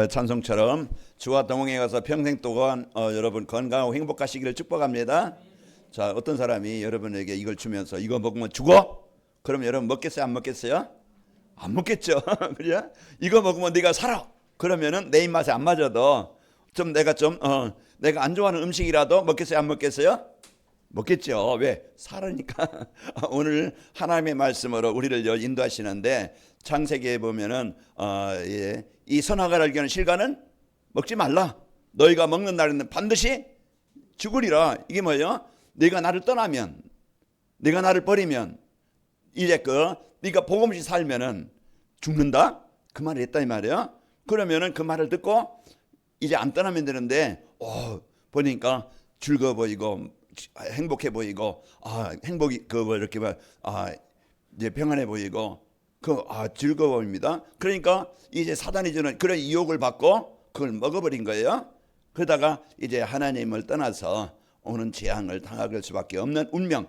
찬송처럼 주와 동행해 가서 평생 동안 여러분 건강하고 행복하시기를 축복합니다. 자, 어떤 사람이 여러분에게 이걸 주면서 이거 먹으면 죽어? 그럼 여러분 먹겠어요? 안 먹겠어요? 안 먹겠죠. 그래? 이거 먹으면 네가 살아. 그러면은 내 입맛에 안 맞아도 좀 내가 안 좋아하는 음식이라도 먹겠어요? 안 먹겠어요? 먹겠죠. 왜? 살으니까. 오늘 하나님의 말씀으로 우리를 인도하시는데 창세기에 보면은 이 선악을 알게 하는 실과는 먹지 말라. 너희가 먹는 날에는 반드시 죽으리라. 이게 뭐예요? 네가 나를 떠나면, 네가 나를 버리면 이제 네가 복 없이 살면은 죽는다. 그 말을 했다 이 말이에요. 그러면은 그 말을 듣고 이제 안 떠나면 되는데 보니까 즐거워 보이고 행복해 보이고 행복이 이렇게 이제 평안해 보이고 즐거움입니다. 그러니까 이제 사단이 주는 그런 유혹을 받고 그걸 먹어버린 거예요. 그러다가 이제 하나님을 떠나서 오는 재앙을 당할 수밖에 없는 운명,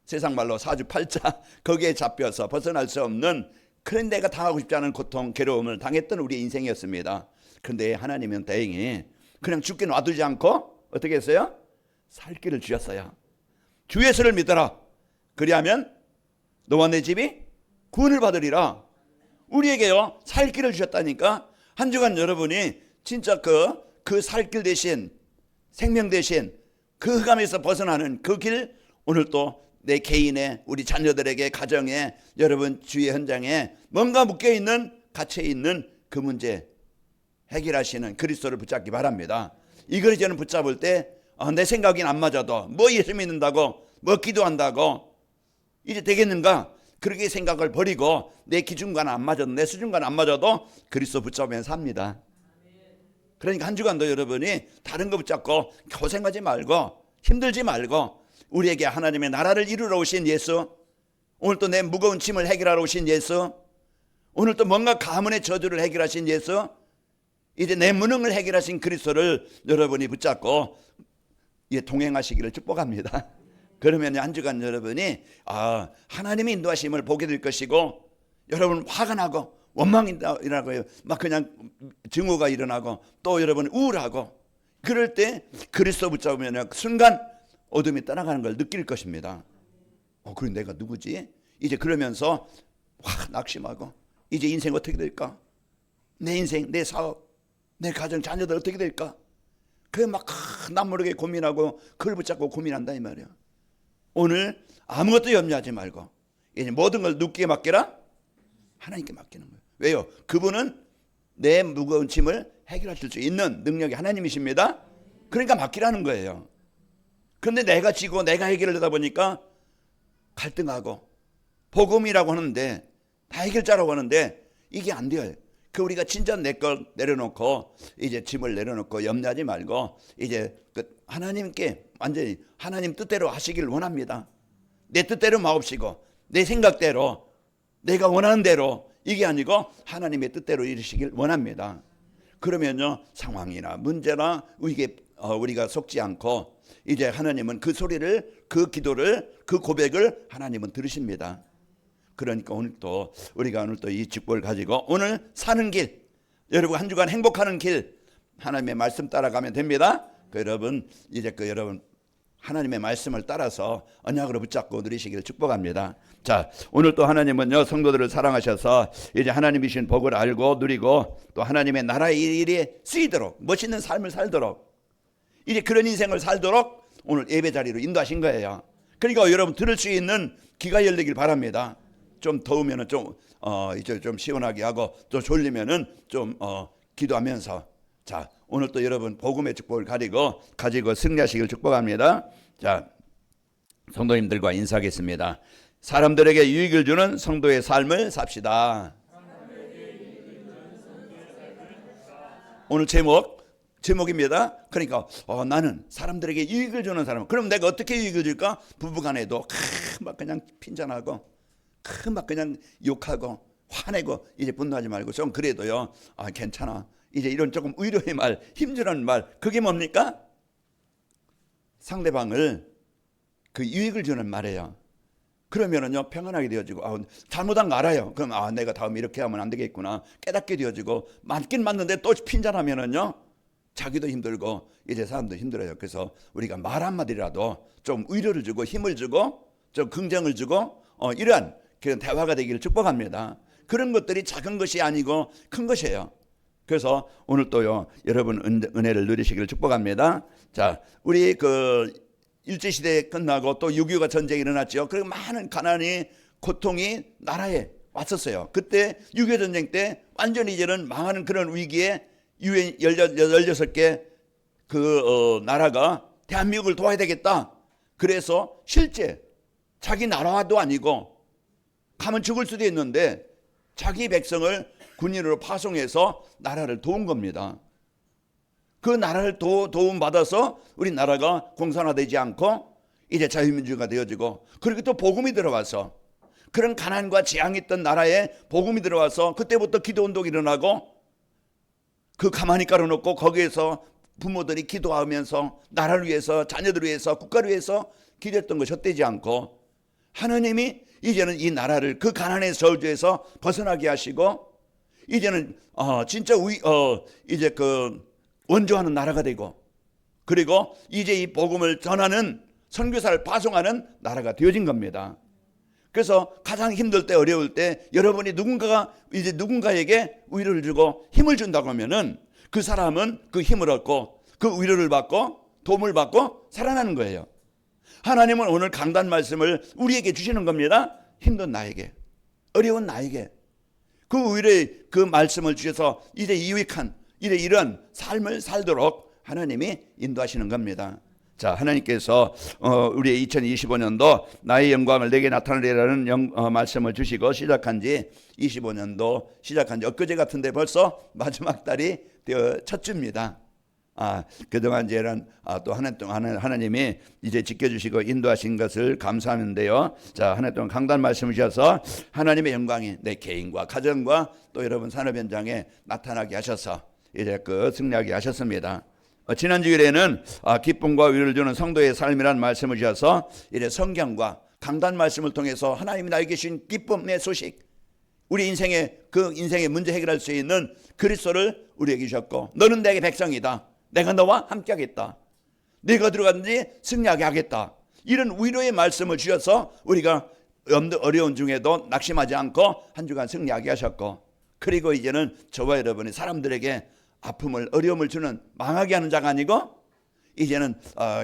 세상 말로 사주팔자 거기에 잡혀서 벗어날 수 없는 그런 내가 당하고 싶지 않은 고통, 괴로움을 당했던 우리의 인생이었습니다. 그런데 하나님은 다행히 그냥 죽게 놔두지 않고 어떻게 했어요? 살 길을 주셨어요. 주 예수를 믿어라. 그리하면 너와 내 집이 구원을 받으리라. 우리에게요 살 길을 주셨다니까. 한 주간 여러분이 진짜 그 살 길 대신 생명 대신 그 흑암에서 벗어나는 그 길 오늘 또 내 개인의 우리 자녀들에게 가정에 여러분 주의 현장에 뭔가 묶여있는 갇혀있는 그 문제 해결하시는 그리스도를 붙잡기 바랍니다. 이걸 저는 붙잡을 때 내 생각이 안 맞아도 뭐 예수 믿는다고 뭐 기도한다고 이제 되겠는가 그렇게 생각을 버리고 내 기준과는 안 맞아도 내 수준과는 안 맞아도 그리스도 붙잡으면 삽니다. 그러니까 한 주간도 여러분이 다른 거 붙잡고 고생하지 말고 힘들지 말고 우리에게 하나님의 나라를 이루러 오신 예수, 오늘 또 내 무거운 짐을 해결하러 오신 예수, 오늘 또 뭔가 가문의 저주를 해결하신 예수, 이제 내 무능을 해결하신 그리스도를 여러분이 붙잡고 동행하시기를 축복합니다. 그러면 한 주간 여러분이 하나님의 인도하심을 보게 될 것이고 여러분 화가 나고 원망이 일어나고 막 그냥 증오가 일어나고 또 여러분 우울하고 그럴 때 그리스도 붙잡으면 순간 어둠이 떠나가는 걸 느낄 것입니다. 그럼 내가 누구지? 이제 그러면서 확 낙심하고 이제 인생 어떻게 될까? 내 인생, 내 사업, 내 가정, 자녀들 어떻게 될까? 그게 막 남모르게 고민하고 그걸 붙잡고 고민한다 이 말이야. 오늘 아무것도 염려하지 말고 이제 모든 걸 누구에게 맡겨라? 하나님께 맡기는 거예요. 왜요? 그분은 내 무거운 짐을 해결하실 수 있는 능력이 하나님이십니다. 그러니까 맡기라는 거예요. 그런데 내가 지고 내가 해결을 하다 보니까 갈등하고 복음이라고 하는데 다 해결자라고 하는데 이게 안 돼요. 우리가 진짜 내 걸 내려놓고 이제 짐을 내려놓고 염려하지 말고 이제 하나님께 완전히 하나님 뜻대로 하시길 원합니다. 내 뜻대로 마옵시고 내 생각대로 내가 원하는 대로 이게 아니고 하나님의 뜻대로 이루시길 원합니다. 그러면요 상황이나 문제나 우리가 속지 않고 이제 하나님은 그 소리를 그 기도를 그 고백을 하나님은 들으십니다. 그러니까 우리가 오늘 또 이 축복을 가지고 오늘 사는 길 여러분 한 주간 행복하는 길 하나님의 말씀 따라가면 됩니다. 여러분 이제 여러분 하나님의 말씀을 따라서 언약으로 붙잡고 누리시기를 축복합니다. 자, 오늘 또 하나님은요 성도들을 사랑하셔서 이제 하나님이신 복을 알고 누리고 또 하나님의 나라의 일에 쓰이도록 멋있는 삶을 살도록 이제 그런 인생을 살도록 오늘 예배 자리로 인도하신 거예요. 그러니까 여러분 들을 수 있는 귀가 열리길 바랍니다. 좀 더우면은 이제 좀 시원하게 하고 또 졸리면은 좀 기도하면서 자 오늘 또 여러분 복음의 축복을 가지고 승리하시길 축복합니다. 자 성도님들과 인사하겠습니다. 사람들에게 유익을 주는 성도의 삶을 삽시다. 오늘 제목입니다. 그러니까 나는 사람들에게 유익을 주는 사람. 그럼 내가 어떻게 유익을 줄까? 부부간에도 막 그냥 핀잔하고 막 그냥 욕하고 화내고 이제 분노하지 말고 좀 그래도요 괜찮아 이제 이런 조금 위로의 말 힘주는 말 그게 뭡니까? 상대방을 그 유익을 주는 말이에요. 그러면은요 평안하게 되어지고 잘못한 거 알아요. 그럼 내가 다음에 이렇게 하면 안 되겠구나 깨닫게 되어지고 맞긴 맞는데 또 핀잔하면은요 자기도 힘들고 이제 사람도 힘들어요. 그래서 우리가 말 한마디라도 좀 위로를 주고 힘을 주고 좀 긍정을 주고 이러한 그런 대화가 되기를 축복합니다. 그런 것들이 작은 것이 아니고 큰 것이에요. 그래서 오늘 또요 여러분 은혜를 누리시기를 축복합니다. 자, 우리 일제시대 끝나고 또 6.25가 전쟁이 일어났죠. 그리고 많은 가난이 고통이 나라에 왔었어요. 그때 6.25 전쟁 때 완전히 이제는 망하는 그런 위기에 유엔 16개 나라가 대한민국을 도와야 되겠다. 그래서 실제 자기 나라도 아니고 가면 죽을 수도 있는데 자기 백성을 군인으로 파송해서 나라를 도운 겁니다. 그 나라를 도움받아서 우리나라가 공산화되지 않고 이제 자유민주가 되어지고 그리고 또 복음이 들어와서 그런 가난과 재앙이 있던 나라에 복음이 들어와서 그때부터 기도운동이 일어나고 그 가만히 깔아놓고 거기에서 부모들이 기도하면서 나라를 위해서 자녀들을 위해서 국가를 위해서 기도했던 것이 헛되지 않고 하나님이 이제는 이 나라를 그 가난의 저주에서 벗어나게 하시고 이제는 진짜 이제 원조하는 나라가 되고 그리고 이제 이 복음을 전하는 선교사를 파송하는 나라가 되어진 겁니다. 그래서 가장 힘들 때 어려울 때 여러분이 누군가에게 위로를 주고 힘을 준다고 하면은 그 사람은 그 힘을 얻고 그 위로를 받고 도움을 받고 살아나는 거예요. 하나님은 오늘 강단 말씀을 우리에게 주시는 겁니다. 힘든 나에게 어려운 나에게 그 위로의 그 말씀을 주셔서 이제 유익한 이런 삶을 살도록 하나님이 인도하시는 겁니다. 자, 하나님께서 우리의 2025년도 나의 영광을 내게 나타내라는 말씀을 주시고 시작한 지 25년도 시작한 지 엊그제 같은데 벌써 마지막 달이 되어 첫 주입니다. 그동안 이제는 또 한 해 동안 하나님이 이제 지켜주시고 인도하신 것을 감사하는데요. 자, 한 해 동안 강단 말씀을 주셔서 하나님의 영광이 내 개인과 가정과 또 여러분 산업 현장에 나타나게 하셔서 이제 승리하게 하셨습니다. 지난 주일에는 기쁨과 위로를 주는 성도의 삶이라는 말씀을 주셔서 이제 성경과 강단 말씀을 통해서 하나님이 나에게 주신 기쁨의 소식, 우리 인생의 인생의 문제 해결할 수 있는 그리스도를 우리에게 주셨고 너는 내게 백성이다. 내가 너와 함께하겠다. 네가 들어가든지 승리하게 하겠다. 이런 위로의 말씀을 주셔서 우리가 어려운 중에도 낙심하지 않고 한 주간 승리하게 하셨고 그리고 이제는 저와 여러분이 사람들에게 아픔을 어려움을 주는 망하게 하는 자가 아니고 이제는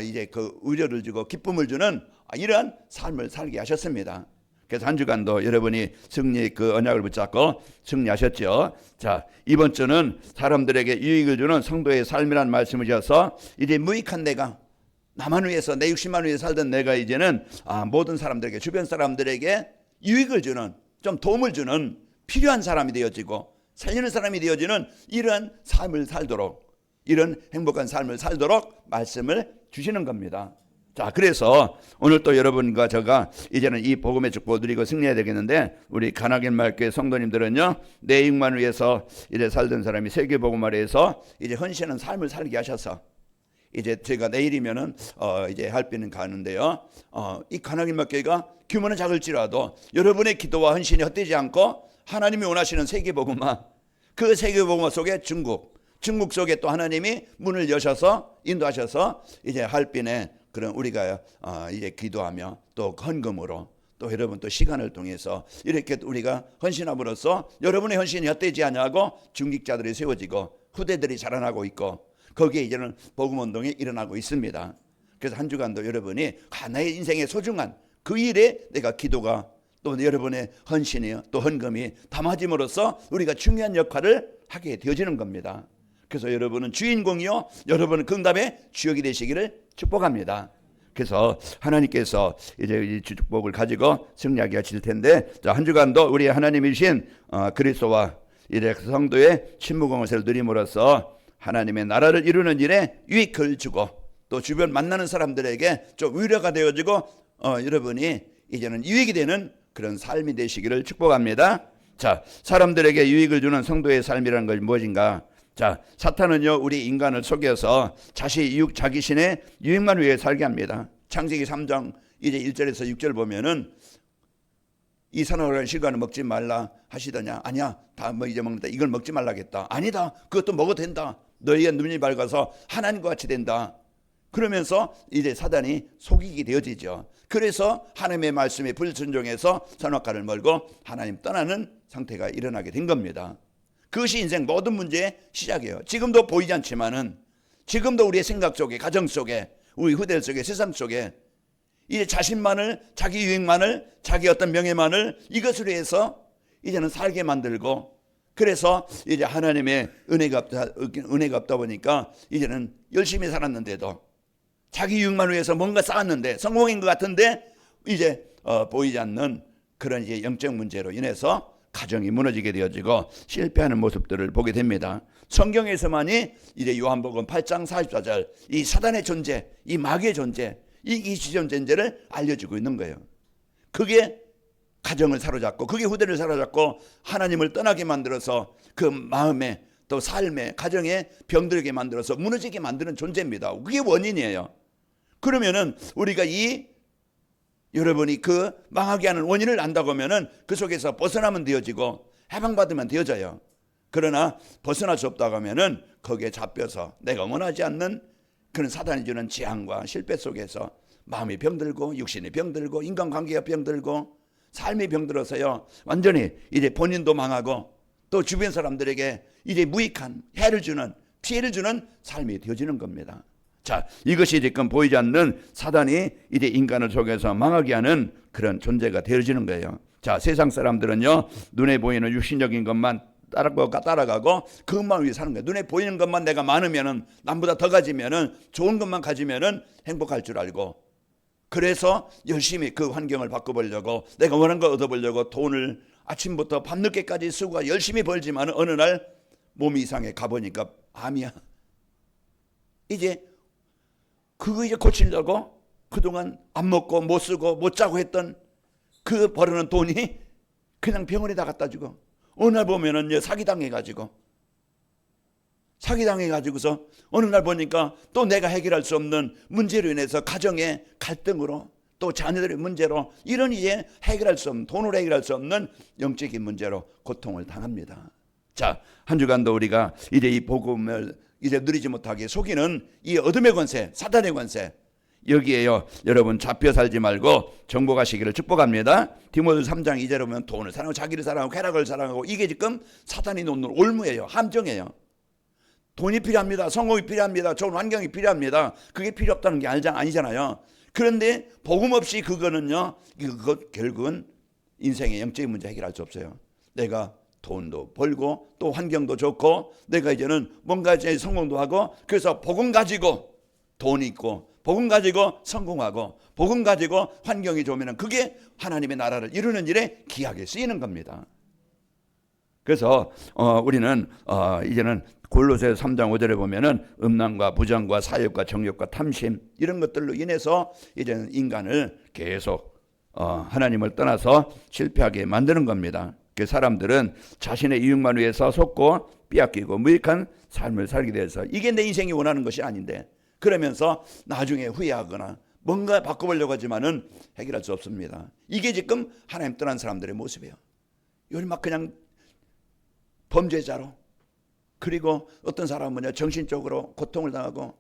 이제 위로를 주고 기쁨을 주는 이러한 삶을 살게 하셨습니다. 그래서 한 주간도 여러분이 승리 언약을 붙잡고 승리하셨죠. 자, 이번 주는 사람들에게 유익을 주는 성도의 삶이라는 말씀을 주셔서 이제 무익한 내가 나만 위해서 내 육신만 위해 살던 내가 이제는 모든 사람들에게 주변 사람들에게 유익을 주는 좀 도움을 주는 필요한 사람이 되어지고 살리는 사람이 되어지는 이런 삶을 살도록 이런 행복한 삶을 살도록 말씀을 주시는 겁니다. 자, 그래서 오늘 또 여러분과 제가 이제는 이 복음의 축복을 누리고 승리해야 되겠는데 우리 가나겐 마을교회 성도님들은요 내 이익만 위해서 이제 살던 사람이 세계 복음 아래에서 이제 헌신하는 삶을 살게 하셔서 이제 제가 내일이면은 이제 할비는 가는데요. 이 가나겐 마을교회가 규모는 작을지라도 여러분의 기도와 헌신이 헛되지 않고 하나님이 원하시는 세계복음화 그 세계복음화 속에 중국 속에 또 하나님이 문을 여셔서 인도하셔서 이제 할빈에 그런 우리가 이제 기도하며 또 헌금으로 또 여러분 또 시간을 통해서 이렇게 우리가 헌신함으로써 여러분의 헌신이 헛되지 않냐고 중직자들이 세워지고 후대들이 자라나고 있고 거기에 이제는 복음운동이 일어나고 있습니다. 그래서 한 주간도 여러분이 나의 인생의 소중한 그 일에 내가 기도가 또 여러분의 헌신이 또 헌금이 담아짐으로써 우리가 중요한 역할을 하게 되어지는 겁니다. 그래서 여러분은 주인공이요 여러분은 응답의 주역이 되시기를 축복합니다. 그래서 하나님께서 이제 이 축복을 가지고 승리하게 하실 텐데 자, 한 주간도 우리 하나님이 주신 그리스도와 이제 성도의 침묵공헌을 누림으로써 하나님의 나라를 이루는 일에 유익을 주고 또 주변 만나는 사람들에게 좀 위로가 되어지고 여러분이 이제는 유익이 되는 그런 삶이 되시기를 축복합니다. 자, 사람들에게 유익을 주는 성도의 삶이라는 것이 무엇인가? 자, 사탄은요 우리 인간을 속여서 자기 신의 유익만 위해 살게 합니다. 창세기 3장 이제 1절에서 6절 보면은 이 산화라는 실과는 먹지 말라 하시더냐? 아니야, 다 뭐 이제 먹는다. 이걸 먹지 말라겠다. 아니다, 그것도 먹어도 된다. 너희가 눈이 밝아서 하나님과 같이 된다. 그러면서 이제 사단이 속이게 되어지죠. 그래서 하나님의 말씀에 불순종해서 선악과를 멀고 하나님 떠나는 상태가 일어나게 된 겁니다. 그것이 인생 모든 문제의 시작이에요. 지금도 보이지 않지만은, 지금도 우리의 생각 속에, 가정 속에, 우리 후대 속에, 세상 속에 이제 자신만을, 자기 유익만을, 자기 어떤 명예만을 이것으로 해서 이제는 살게 만들고, 그래서 이제 하나님의 은혜가 없다 보니까 이제는 열심히 살았는데도 자기 유익만 위해서 뭔가 쌓았는데 성공인 것 같은데 이제 보이지 않는 그런 이제 영적 문제로 인해서 가정이 무너지게 되어지고 실패하는 모습들을 보게 됩니다. 성경에서만이 이제 요한복음 8장 44절 이 사단의 존재, 이 마귀의 존재, 이 시전 존재를 알려주고 있는 거예요. 그게 가정을 사로잡고, 그게 후대를 사로잡고 하나님을 떠나게 만들어서 그 마음에 또 삶에, 가정에 병들게 만들어서 무너지게 만드는 존재입니다. 그게 원인이에요. 그러면은 우리가 여러분이 그 망하게 하는 원인을 안다고 하면은 그 속에서 벗어나면 되어지고 해방받으면 되어져요. 그러나 벗어날 수 없다고 하면은 거기에 잡혀서 내가 원하지 않는 그런 사단이 주는 재앙과 실패 속에서 마음이 병들고 육신이 병들고 인간관계가 병들고 삶이 병들어서요, 완전히 이제 본인도 망하고 또 주변 사람들에게 이제 무익한 해를 주는, 피해를 주는 삶이 되어지는 겁니다. 자, 이것이 지금 보이지 않는 사단이 이제 인간을 속여서 망하게 하는 그런 존재가 되어지는 거예요. 자, 세상 사람들은요, 눈에 보이는 육신적인 것만 따라가고 그것만 위해 사는 거예요. 눈에 보이는 것만 내가 많으면은, 남보다 더 가지면은, 좋은 것만 가지면은 행복할 줄 알고, 그래서 열심히 그 환경을 바꿔보려고, 내가 원하는 걸 얻어보려고 돈을 아침부터 밤늦게까지 쓰고 열심히 벌지만 어느 날 몸이 이상해 가보니까 암이야. 이제 그거 이제 고치려고 그동안 안 먹고 못 쓰고 못 자고 했던 그 벌어놓은 돈이 그냥 병원에다 갖다 주고, 어느 날 보면은 사기당해가지고서 어느 날 보니까 또 내가 해결할 수 없는 문제로 인해서 가정의 갈등으로, 또 자녀들의 문제로, 이런 이제 해결할 수 없는, 돈으로 해결할 수 없는 영적인 문제로 고통을 당합니다. 자, 한 주간도 우리가 이제 이 복음을 이제 누리지 못하게 속이는 이 어둠의 권세, 사단의 권세, 여기에요, 여러분 잡혀 살지 말고 정복하시기를 축복합니다. 디모데 3장 2절에 보면 돈을 사랑하고 자기를 사랑하고 쾌락을 사랑하고, 이게 지금 사단이 놓는 올무예요. 함정이에요. 돈이 필요합니다. 성공이 필요합니다. 좋은 환경이 필요합니다. 그게 필요 없다는 게 아니잖아요. 그런데 복음 없이 그거는요, 그것 결국은 인생의 영적인 문제 해결할 수 없어요. 내가 돈도 벌고 또 환경도 좋고 내가 이제는 뭔가 이제 성공도 하고, 그래서 복음 가지고 돈이 있고 복음 가지고 성공하고 복음 가지고 환경이 좋으면 그게 하나님의 나라를 이루는 일에 귀하게 쓰이는 겁니다. 그래서 우리는 이제는 골로새 3장 5절에 보면은 음란과 부정과 사욕과 정욕과 탐심, 이런 것들로 인해서 이제는 인간을 계속 하나님을 떠나서 실패하게 만드는 겁니다. 그 사람들은 자신의 이익만 위해서 속고 빼앗기고 무익한 삶을 살게 돼서, 이게 내 인생이 원하는 것이 아닌데, 그러면서 나중에 후회하거나 뭔가 바꿔보려고 하지만은 해결할 수 없습니다. 이게 지금 하나님 떠난 사람들의 모습이에요. 요즘 막 그냥 범죄자로, 그리고 어떤 사람은 정신적으로 고통을 당하고,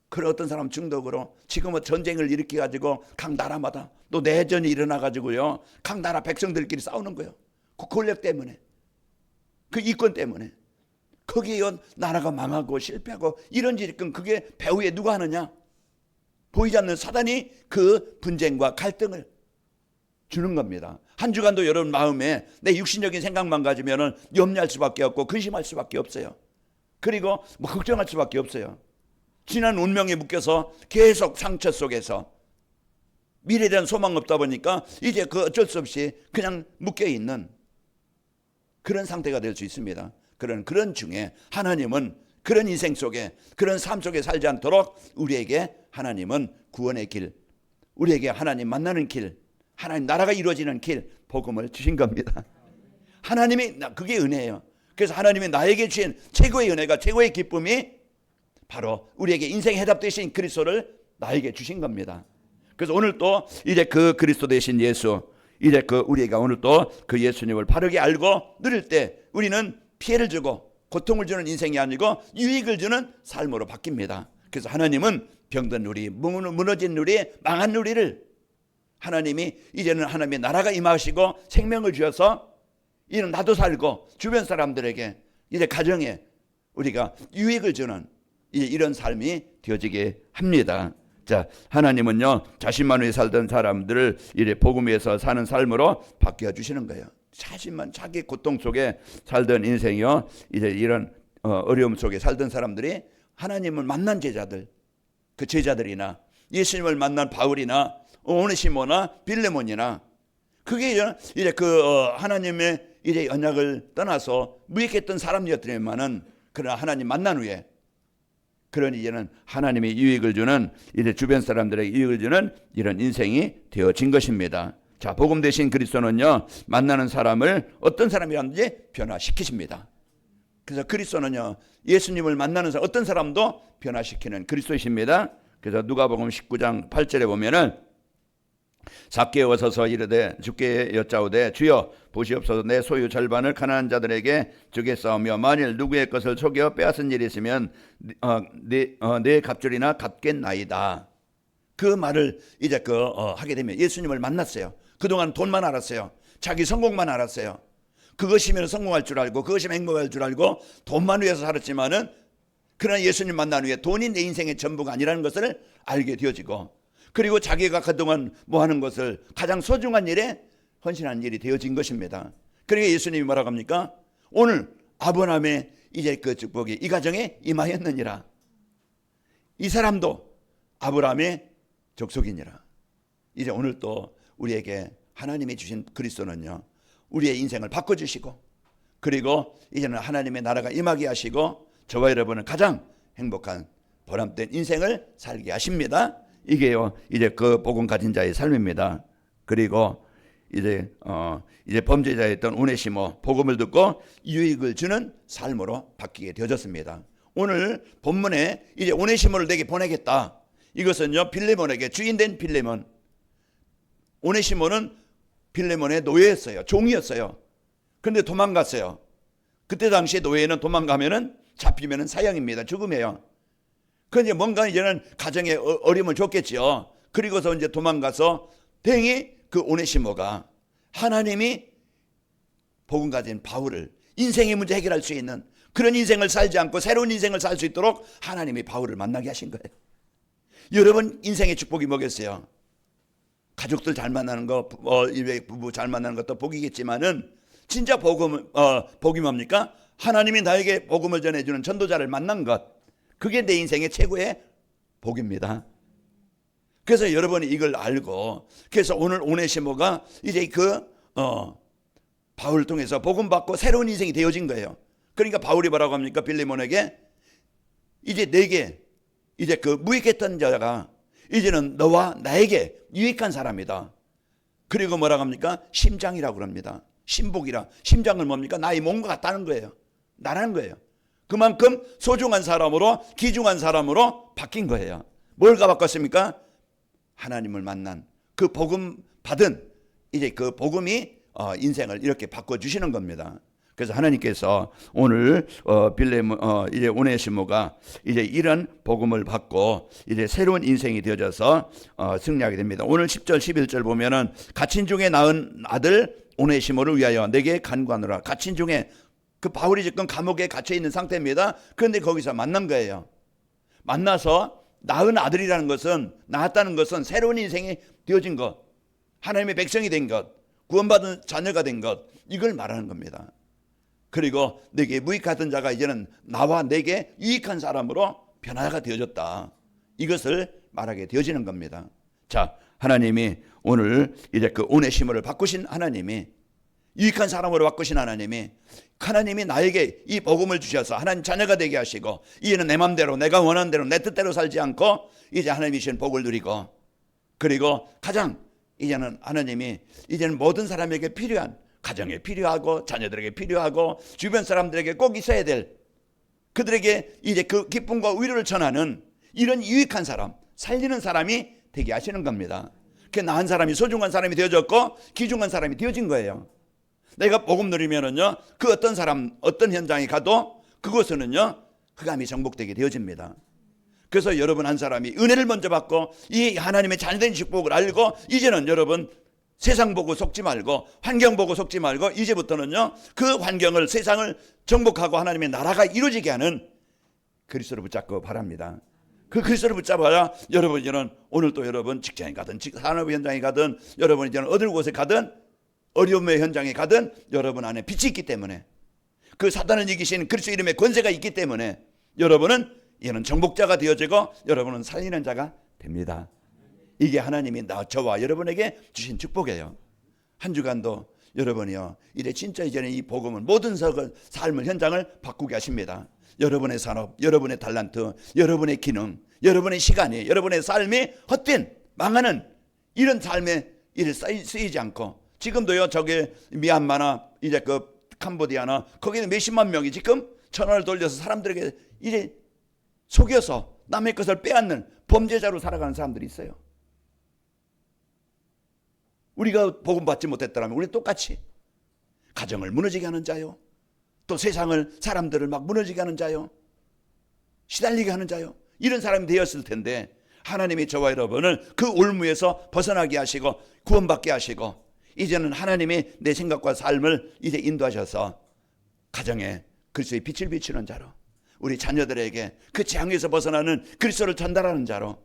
그리고 어떤 사람은 중독으로, 지금은 전쟁을 일으켜 가지고 각 나라마다 또 내전이 일어나 가지고요, 각 나라 백성들끼리 싸우는 거예요. 그 권력 때문에, 그 이권 때문에. 거기에 나라가 망하고 실패하고 이런 지금 그게 배후에 누가 하느냐? 보이지 않는 사단이 그 분쟁과 갈등을 주는 겁니다. 한 주간도 여러분 마음에 내 육신적인 생각만 가지면은 염려할 수밖에 없고 근심할 수밖에 없어요. 그리고 뭐 걱정할 수밖에 없어요. 지난 운명에 묶여서 계속 상처 속에서 미래에 대한 소망 없다 보니까 이제 그 어쩔 수 없이 그냥 묶여 있는 그런 상태가 될 수 있습니다. 그런 중에 하나님은 그런 인생 속에, 그런 삶 속에 살지 않도록 우리에게 하나님은 구원의 길, 우리에게 하나님 만나는 길, 하나님 나라가 이루어지는 길, 복음을 주신 겁니다. 하나님이, 그게 은혜예요. 그래서 하나님이 나에게 주신 최고의 은혜가, 최고의 기쁨이 바로 우리에게 인생 해답 되신 그리스도를 나에게 주신 겁니다. 그래서 오늘 또 이제 그 그리스도 되신 예수, 이제 우리가 오늘 또 그 예수님을 바르게 알고 누릴 때 우리는 피해를 주고 고통을 주는 인생이 아니고 유익을 주는 삶으로 바뀝니다. 그래서 하나님은 병든 누리, 무너진 누리, 망한 누리를 하나님이 이제는 하나님의 나라가 임하시고 생명을 주셔서 이는 나도 살고 주변 사람들에게 이제 가정에 우리가 유익을 주는 이런 삶이 되어지게 합니다. 자, 하나님은요 자신만 위해 살던 사람들을 이제 복음 위에서 사는 삶으로 바뀌어 주시는 거예요. 자신만 자기 고통 속에 살던 인생이요 이제 이런 어려움 속에 살던 사람들이 하나님을 만난 제자들, 그 제자들이나 예수님을 만난 바울이나 오네시모나 빌레몬이나 그게 이제 하나님의 이제 언약을 떠나서 무익했던 사람이었더니만은 그러나 하나님 만난 후에 그런 이제는 하나님의 유익을 주는 이제 주변 사람들에게 유익을 주는 이런 인생이 되어진 것입니다. 자, 복음 대신 그리스도는요 만나는 사람을 어떤 사람이라든지 변화시키십니다. 그래서 그리스도는요 예수님을 만나는 사람 어떤 사람도 변화시키는 그리스도이십니다. 그래서 누가복음 19장 8절에 보면은 zac개오 서서 이르되 주께 여짜오되 주여 보시옵소서 내 소유 절반을 가난한 자들에게 주겠사오며 만일 누구의 것을 속여 빼앗은 일이 있으면 내 갑줄이나 갚겠나이다. 그 말을 이제 하게 되면 예수님을 만났어요. 그동안 돈만 알았어요. 자기 성공만 알았어요. 그것이면 성공할 줄 알고 그것이면 행복할 줄 알고 돈만 위해서 살았지만은 그러나 예수님 만난 후에 돈이 내 인생의 전부가 아니라는 것을 알게 되어지고 그리고 자기가 그동안 뭐 하는 것을 가장 소중한 일에 헌신한 일이 되어진 것입니다. 그러니까 예수님이 뭐라고 합니까? 오늘 아브라함의 이제 그 축복이 이 가정에 임하였느니라. 이 사람도 아브라함의 족속이니라. 이제 오늘 또 우리에게 하나님이 주신 그리스도는요 우리의 인생을 바꿔주시고 그리고 이제는 하나님의 나라가 임하게 하시고 저와 여러분은 가장 행복한 보람된 인생을 살게 하십니다. 이게요 이제 그 복음 가진 자의 삶입니다. 그리고 이제 범죄자였던 오네시모 복음을 듣고 유익을 주는 삶으로 바뀌게 되어졌습니다. 오늘 본문에 이제 오네시모를 내게 보내겠다. 이것은요 빌레몬에게 주인된 빌레몬, 오네시모는 빌레몬의 노예였어요. 종이었어요. 그런데 도망갔어요. 그때 당시에 노예는 도망가면은 잡히면은 사형입니다. 죽음이에요. 그런데 뭔가 이제는 가정에 어려움을 줬겠죠. 그리고서 이제 도망가서 다행히 그 오네시모가 하나님이 복음 가진 바울을 인생의 문제 해결할 수 있는 그런 인생을 살지 않고 새로운 인생을 살 수 있도록 하나님이 바울을 만나게 하신 거예요. 여러분 인생의 축복이 뭐겠어요? 가족들 잘 만나는 거, 부부 잘 만나는 것도 복이겠지만은 진짜 복이 뭡니까? 하나님이 나에게 복음을 전해주는 전도자를 만난 것, 그게 내 인생의 최고의 복입니다. 그래서 여러분이 이걸 알고 그래서 오늘 오네시모가 이제 바울을 통해서 복음 받고 새로운 인생이 되어진 거예요. 그러니까 바울이 뭐라고 합니까? 빌레몬에게 이제 내게 이제 그 무익했던 자가 이제는 너와 나에게 유익한 사람이다. 그리고 뭐라고 합니까? 심장이라고 합니다. 심복이라. 심장을 뭡니까? 나의 몸과 같다는 거예요. 나라는 거예요. 그만큼 소중한 사람으로 귀중한 사람으로 바뀐 거예요. 뭘가 바꿨습니까? 하나님을 만난 그 복음 받은 이제 그 복음이 인생을 이렇게 바꿔주시는 겁니다. 그래서 하나님께서 오늘 이제 오네시모가 이제 이런 복음을 받고 이제 새로운 인생이 되어져서 승리하게 됩니다. 오늘 10절 11절 보면은 갇힌 중에 낳은 아들 오네시모를 위하여 내게 간구하노라. 갇힌 중에 그 바울이 지금 감옥에 갇혀 있는 상태입니다. 그런데 거기서 만난 거예요. 만나서 낳은 아들이라는 것은 낳았다는 것은 새로운 인생이 되어진 것, 하나님의 백성이 된 것, 구원받은 자녀가 된 것, 이걸 말하는 겁니다. 그리고 내게 무익하던 자가 이제는 나와 내게 유익한 사람으로 변화가 되어졌다. 이것을 말하게 되어지는 겁니다. 자, 하나님이 오늘 이제 그 오네시모를 바꾸신 하나님이 유익한 사람으로 바꾸신 하나님이 나에게 이 복음을 주셔서 하나님 자녀가 되게 하시고 이제는 내 맘대로 내가 원하는 대로 내 뜻대로 살지 않고 이제 하나님이 주신 복을 누리고 그리고 가장 이제는 하나님이 이제는 모든 사람에게 필요한 가정에 필요하고 자녀들에게 필요하고 주변 사람들에게 꼭 있어야 될 그들에게 이제 그 기쁨과 위로를 전하는 이런 유익한 사람, 살리는 사람이 되게 하시는 겁니다. 그 나은 사람이 소중한 사람이 되어졌고 귀중한 사람이 되어진 거예요. 내가 복음 누리면은요, 그 어떤 사람, 어떤 현장에 가도 그곳에는요, 흑암이 정복되게 되어집니다. 그래서 여러분 한 사람이 은혜를 먼저 받고 이 하나님의 자녀된 축복을 알고 이제는 여러분 세상 보고 속지 말고 환경 보고 속지 말고 이제부터는요, 그 환경을 세상을 정복하고 하나님의 나라가 이루어지게 하는 그리스도를 붙잡고 바랍니다. 그 그리스도를 붙잡아야 여러분 이제는 오늘도 여러분 직장에 가든 산업 현장에 가든 여러분 이제는 어느 곳에 가든 어려움의 현장에 가든 여러분 안에 빛이 있기 때문에 그 사단을 이기신 그리스도 이름의 권세가 있기 때문에 여러분은 이제는 정복자가 되어지고 여러분은 살리는 자가 됩니다. 이게 하나님이 저와 여러분에게 주신 축복이에요. 한 주간도 여러분이요, 이제 진짜 이제는 이 복음은 모든 삶을 현장을 바꾸게 하십니다. 여러분의 산업, 여러분의 달란트, 여러분의 기능, 여러분의 시간이, 여러분의 삶이 헛된 망하는 이런 삶에 일을 쓰이지 않고 지금도요, 저기 미얀마나 이제 그 캄보디아나 거기는 몇십만 명이 지금 전화를 돌려서 사람들에게 이제 속여서 남의 것을 빼앗는 범죄자로 살아가는 사람들이 있어요. 우리가 복음 받지 못했더라면 우리 똑같이 가정을 무너지게 하는 자요, 또 세상을 사람들을 막 무너지게 하는 자요, 시달리게 하는 자요, 이런 사람이 되었을 텐데 하나님이 저와 여러분을 그 올무에서 벗어나게 하시고 구원받게 하시고 이제는 하나님이 내 생각과 삶을 이제 인도하셔서 가정에 그리스도의 빛을 비추는 자로, 우리 자녀들에게 그 재앙에서 벗어나는 그리스도를 전달하는 자로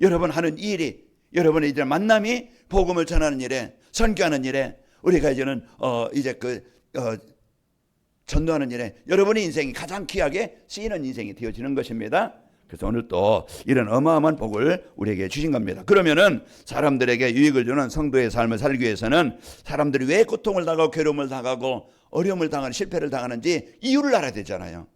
여러분 하는 이 일이, 여러분의 이제 만남이 복음을 전하는 일에, 선교하는 일에, 우리가 이제는 전도하는 일에 여러분의 인생이 가장 귀하게 쓰이는 인생이 되어지는 것입니다. 그래서 오늘 또 이런 어마어마한 복을 우리에게 주신 겁니다. 그러면은 사람들에게 유익을 주는 성도의 삶을 살기 위해서는 사람들이 왜 고통을 당하고 괴로움을 당하고 어려움을 당하는 실패를 당하는지 이유를 알아야 되잖아요.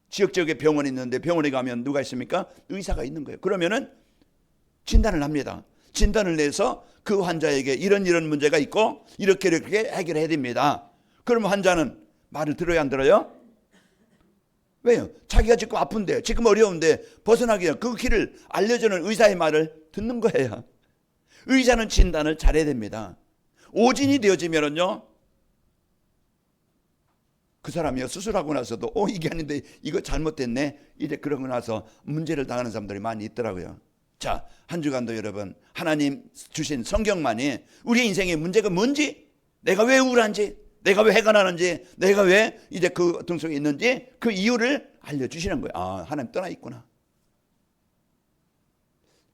지역지역에 병원이 있는데 병원에 가면 누가 있습니까? 의사가 있는 거예요. 그러면은 진단을 합니다. 진단을 내서 그 환자에게 이런 문제가 있고 이렇게 해결해야 됩니다. 그러면 환자는 말을 들어야 안 들어요? 왜요? 자기가 지금 아픈데, 지금 어려운데 벗어나기 위해 그 길을 알려주는 의사의 말을 듣는 거예요. 의사는 진단을 잘해야 됩니다. 오진이 되어지면은요, 그 사람이 수술하고 나서도 이게 아닌데 이거 잘못됐네, 이제 그러고 나서 문제를 당하는 사람들이 많이 있더라고요. 자, 한 주간도 여러분 하나님 주신 성경만이 우리 인생의 문제가 뭔지, 내가 왜 우울한지, 내가 왜 해가 나는지, 내가 왜 이제 그 어떤 속에 있는지 그 이유를 알려주시는 거예요. 아, 하나님 떠나 있구나.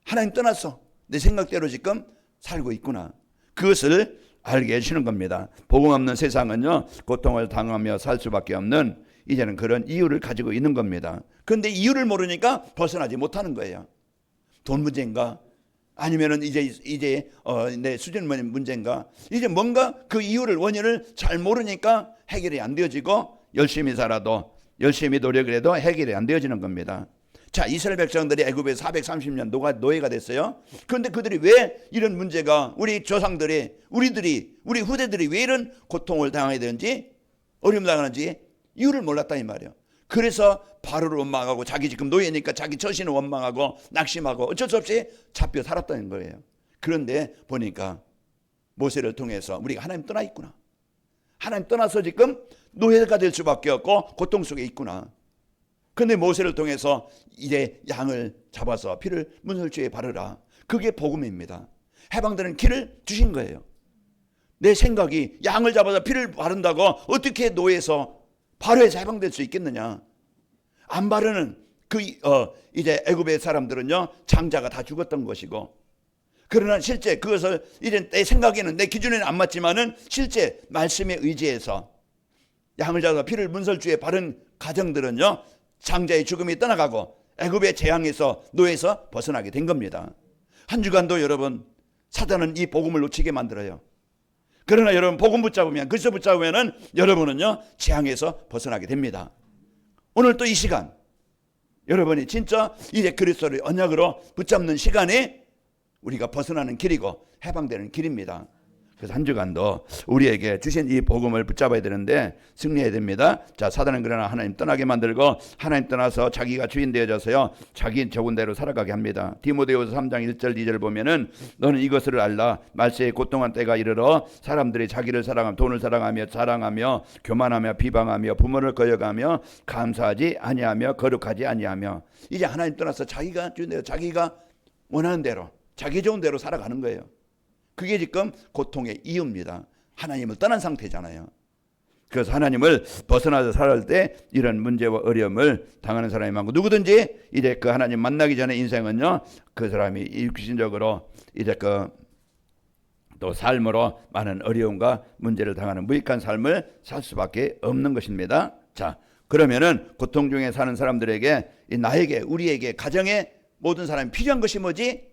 하나님 떠났어. 내 생각대로 지금 살고 있구나. 그것을 알게 해주시는 겁니다. 복음 없는 세상은요, 고통을 당하며 살 수밖에 없는 이제는 그런 이유를 가지고 있는 겁니다. 그런데 이유를 모르니까 벗어나지 못하는 거예요. 돈 문제인가? 아니면은 이제 내 수준 문제인가? 이제 뭔가 그 이유를, 원인을 잘 모르니까 해결이 안 되어지고 열심히 살아도, 열심히 노력을 해도 해결이 안 되어지는 겁니다. 자, 이스라엘 백성들이 애굽에 430년 노예가 됐어요. 그런데 그들이 왜 이런 문제가, 우리 조상들이, 우리 후대들이 왜 이런 고통을 당하게 되는지, 어려움 당하는지 이유를 몰랐다 이 말이에요. 그래서 바로를 원망하고 자기 지금 노예니까 자기 처신을 원망하고 낙심하고 어쩔 수 없이 잡혀 살았다는 거예요. 그런데 보니까 모세를 통해서 우리가 하나님 떠나 있구나. 하나님 떠나서 지금 노예가 될 수밖에 없고 고통 속에 있구나. 그런데 모세를 통해서 이제 양을 잡아서 피를 문설주에 바르라. 그게 복음입니다. 해방되는 길을 주신 거예요. 내 생각이 양을 잡아서 피를 바른다고 어떻게 노예에서 바로에서 해방될 수 있겠느냐. 안 바르는 이제 애굽의 사람들은요, 장자가 다 죽었던 것이고, 그러나 실제 그것을 이제 내 생각에는, 내 기준에는 안 맞지만은 실제 말씀에 의지해서 양을 잡아서 피를 문설주에 바른 가정들은요, 장자의 죽음이 떠나가고 애굽의 재앙에서, 노예에서 벗어나게 된 겁니다. 한 주간도 여러분, 사단은 이 복음을 놓치게 만들어요. 그러나 여러분 복음 붙잡으면, 그리스도 붙잡으면은 여러분은요, 재앙에서 벗어나게 됩니다. 오늘 또 이 시간, 여러분이 진짜 이제 그리스도를 언약으로 붙잡는 시간에 우리가 벗어나는 길이고 해방되는 길입니다. 그래서 한 주간도 우리에게 주신 이 복음을 붙잡아야 되는데 승리해야 됩니다. 자, 사단은 그러나 하나님 떠나게 만들고 하나님 떠나서 자기가 주인 되어져서요 자기 적은 대로 살아가게 합니다. 디모데후서 3장 1절 2절 보면은 너는 이것을 알라 말세에 고통한 때가 이르러 사람들이 자기를 사랑하며 돈을 사랑하며 자랑하며 교만하며 비방하며 부모를 거역하며 감사하지 아니하며 거룩하지 아니하며 이제 하나님 떠나서 자기가 주인 대로 자기가 원하는 대로 자기 좋은 대로 살아가는 거예요. 그게 지금 고통의 이유입니다. 하나님을 떠난 상태잖아요. 그래서 하나님을 벗어나서 살아갈 때 이런 문제와 어려움을 당하는 사람이 많고 누구든지 이제 그 하나님 만나기 전에 인생은요 그 사람이 육신적으로 이제 그 또 삶으로 많은 어려움과 문제를 당하는 무익한 삶을 살 수밖에 없는 것입니다. 자, 그러면은 고통 중에 사는 사람들에게 나에게 우리에게 가정에 모든 사람이 필요한 것이 뭐지?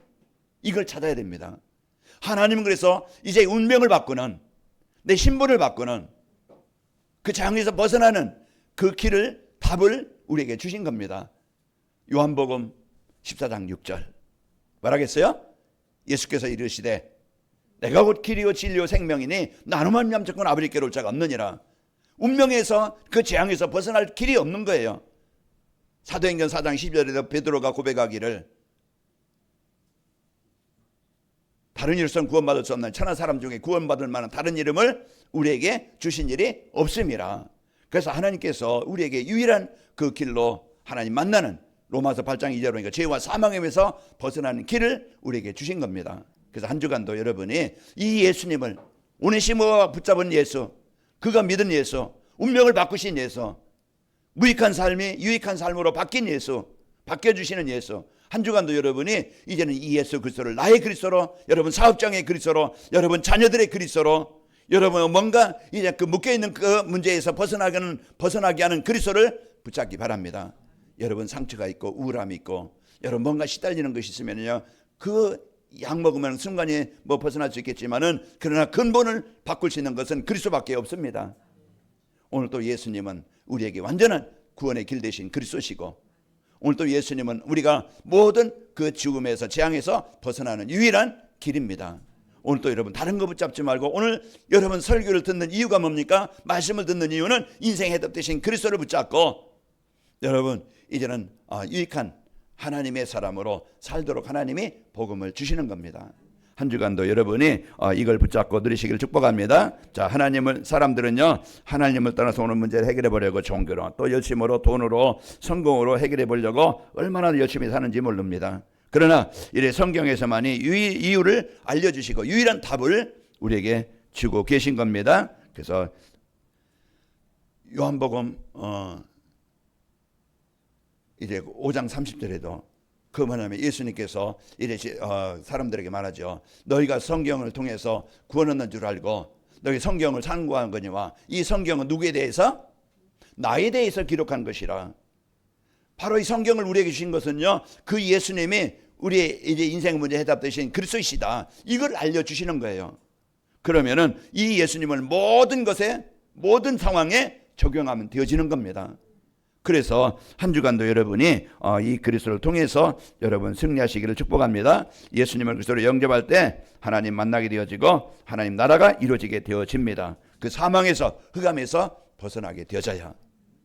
이걸 찾아야 됩니다. 하나님은 그래서 이제 운명을 바꾸는 내 신분을 바꾸는 그 장에서 벗어나는 그 길을 답을 우리에게 주신 겁니다. 요한복음 14장 6절 말하겠어요? 예수께서 이르시되 내가 곧 길이요 진리요 생명이니 나로만 얌전건 아버지께로 올 자가 없느니라. 운명에서 그 재앙에서 벗어날 길이 없는 거예요. 사도행전 4장 12절에도 베드로가 고백하기를 다른 이로서는 구원받을 수 없는 천하 사람 중에 구원받을 만한 다른 이름을 우리에게 주신 일이 없음이라. 그래서 하나님께서 우리에게 유일한 그 길로 하나님 만나는 로마서 8장 2절로 보니까 죄와 사망에서 벗어나는 길을 우리에게 주신 겁니다. 그래서 한 주간도 여러분이 이 예수님을 오네시모와 붙잡은 예수, 그가 믿은 예수, 운명을 바꾸신 예수, 무익한 삶이 유익한 삶으로 바뀐 예수, 바뀌어주시는 예수, 한 주간도 여러분이 이제는 이 예수 그리스도를 나의 그리스도로, 여러분 사업장의 그리스도로, 여러분 자녀들의 그리스도로, 여러분 뭔가 이제 그 묶여있는 그 문제에서 벗어나게 하는 그리스도를 붙잡기 바랍니다. 여러분 상처가 있고 우울함이 있고 여러분 뭔가 시달리는 것이 있으면요 그 약 먹으면 순간에 뭐 벗어날 수 있겠지만은 그러나 근본을 바꿀 수 있는 것은 그리스도밖에 없습니다. 오늘 또 예수님은 우리에게 완전한 구원의 길 되신 그리스도시고 오늘 또 예수님은 우리가 모든 그 죽음에서 재앙에서 벗어나는 유일한 길입니다. 오늘 또 여러분 다른 거 붙잡지 말고 오늘 여러분 설교를 듣는 이유가 뭡니까? 말씀을 듣는 이유는 인생의 해답 되신 그리스도를 붙잡고 여러분 이제는 유익한 하나님의 사람으로 살도록 하나님이 복음을 주시는 겁니다. 한 주간도 여러분이 이걸 붙잡고 누리시길 축복합니다. 자, 사람들은요 하나님을 떠나서 오는 문제를 해결해 보려고 종교로 또 열심으로 돈으로 성공으로 해결해 보려고 얼마나 열심히 사는지 모릅니다. 그러나 이래 성경에서만이 이유를 알려주시고 유일한 답을 우리에게 주고 계신 겁니다. 그래서 요한복음 이제 5장 30절에도 그 뭐냐면 예수님께서 이래 사람들에게 말하죠. 너희가 성경을 통해서 구원 얻는 줄 알고 너희 성경을 상고한 거니와 이 성경은 누구에 대해서? 나에 대해서 기록한 것이라. 바로 이 성경을 우리에게 주신 것은요 그 예수님이 우리의 이제 인생 문제 해답 되신 그리스도이시다. 이걸 알려주시는 거예요. 그러면은 이 예수님을 모든 것에 모든 상황에 적용하면 되어지는 겁니다. 그래서 한 주간도 여러분이 이 그리스도를 통해서 여러분 승리하시기를 축복합니다. 예수님을 그리스도로 영접할 때 하나님 만나게 되어지고 하나님 나라가 이루어지게 되어집니다. 그 사망에서 흑암에서 벗어나게 되어져야.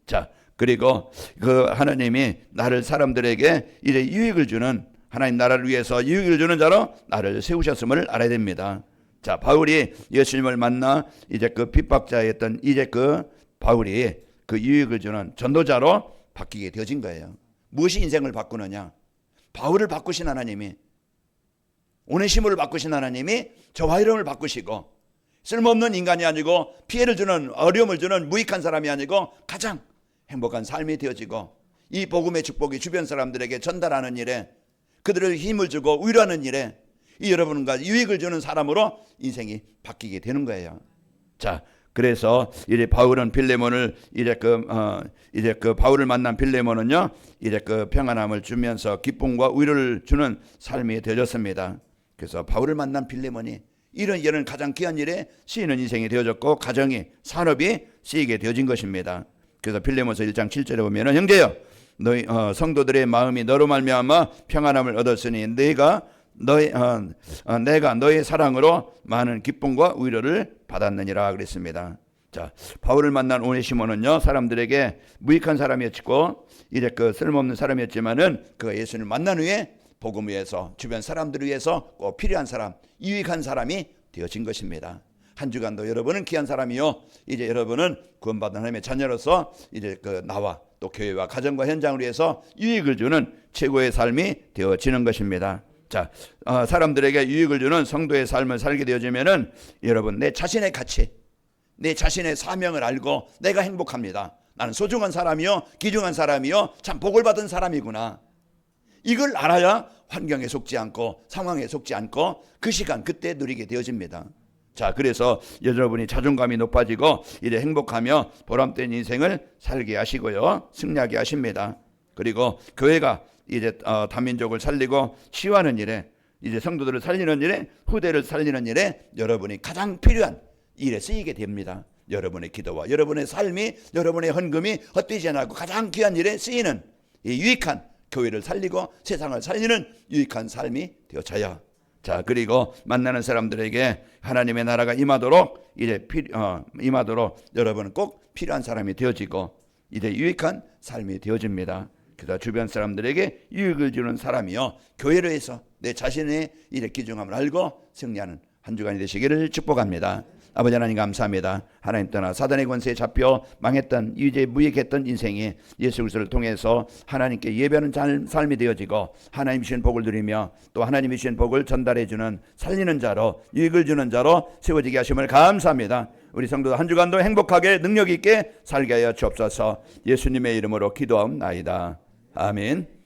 자, 그리고 그 하나님이 나를 사람들에게 이제 유익을 주는 하나님 나라를 위해서 유익을 주는 자로 나를 세우셨음을 알아야 됩니다. 자, 바울이 예수님을 만나 이제 그 핍박자였던 이제 그 바울이 그 유익을 주는 전도자로 바뀌게 되어진 거예요. 무엇이 인생을 바꾸느냐? 바울을 바꾸신 하나님이 오네시모를 바꾸신 하나님이 저와 여러분을 바꾸시고 쓸모없는 인간이 아니고 피해를 주는 어려움을 주는 무익한 사람이 아니고 가장 행복한 삶이 되어지고 이 복음의 축복이 주변 사람들에게 전달하는 일에 그들을 힘을 주고 위로하는 일에 이 여러분과 유익을 주는 사람으로 인생이 바뀌게 되는 거예요. 자, 그래서 이제 바울은 빌레몬을 이제 그 바울을 만난 빌레몬은요 이제 그 평안함을 주면서 기쁨과 위로를 주는 삶이 되어졌습니다. 그래서 바울을 만난 빌레몬이 이런 가장 귀한 일에 쓰이는 인생이 되어졌고 가정이 산업이 쓰이게 되어진 것입니다. 그래서 빌레몬서 1장 7절에 보면은 형제여 너희 성도들의 마음이 너로 말미암아 평안함을 얻었으니 너희가 내가 너의 사랑으로 많은 기쁨과 위로를 받았느니라 그랬습니다. 자, 바울을 만난 오네시모는요, 사람들에게 무익한 사람이었고 이제 그 쓸모없는 사람이었지만은 그가 예수님을 만난 후에 복음 위해서 주변 사람들을 위해서 꼭 필요한 사람, 유익한 사람이 되어진 것입니다. 한 주간도 여러분은 귀한 사람이요, 이제 여러분은 구원받은 하나님의 자녀로서 이제 그 나와 또 교회와 가정과 현장을 위해서 유익을 주는 최고의 삶이 되어지는 것입니다. 자, 사람들에게 유익을 주는 성도의 삶을 살게 되어지면은 여러분 내 자신의 가치, 내 자신의 사명을 알고 내가 행복합니다. 나는 소중한 사람이요, 귀중한 사람이요, 참 복을 받은 사람이구나. 이걸 알아야 환경에 속지 않고 상황에 속지 않고 그 시간 그때 누리게 되어집니다. 자, 그래서 여러분이 자존감이 높아지고 이제 행복하며 보람된 인생을 살게 하시고요, 승리하게 하십니다. 그리고 교회가 이제 다민족을 살리고 치유하는 일에, 이제 성도들을 살리는 일에, 후대를 살리는 일에 여러분이 가장 필요한 일에 쓰이게 됩니다. 여러분의 기도와 여러분의 삶이, 여러분의 헌금이 헛되지 않고 가장 귀한 일에 쓰이는 이 유익한 교회를 살리고 세상을 살리는 유익한 삶이 되어져야. 자, 그리고 만나는 사람들에게 하나님의 나라가 임하도록 이제 임하도록 여러분은 꼭 필요한 사람이 되어지고 이제 유익한 삶이 되어집니다. 그래서 주변 사람들에게 유익을 주는 사람이요, 교회를 해서 내 자신의 일의 귀중함을 알고 승리하는 한 주간이 되시기를 축복합니다. 아버지 하나님 감사합니다. 하나님 떠나 사단의 권세에 잡혀 망했던 이제 무익했던 인생이 예수 그리스도를 통해서 하나님께 예배하는 삶이 되어지고 하나님 주신 복을 누리며 또 하나님이 주신 복을 전달해 주는 살리는 자로, 유익을 주는 자로 세워지게 하심을 감사합니다. 우리 성도들 한 주간도 행복하게 능력 있게 살게 하여 주옵소서. 예수님의 이름으로 기도하옵나이다. 아멘.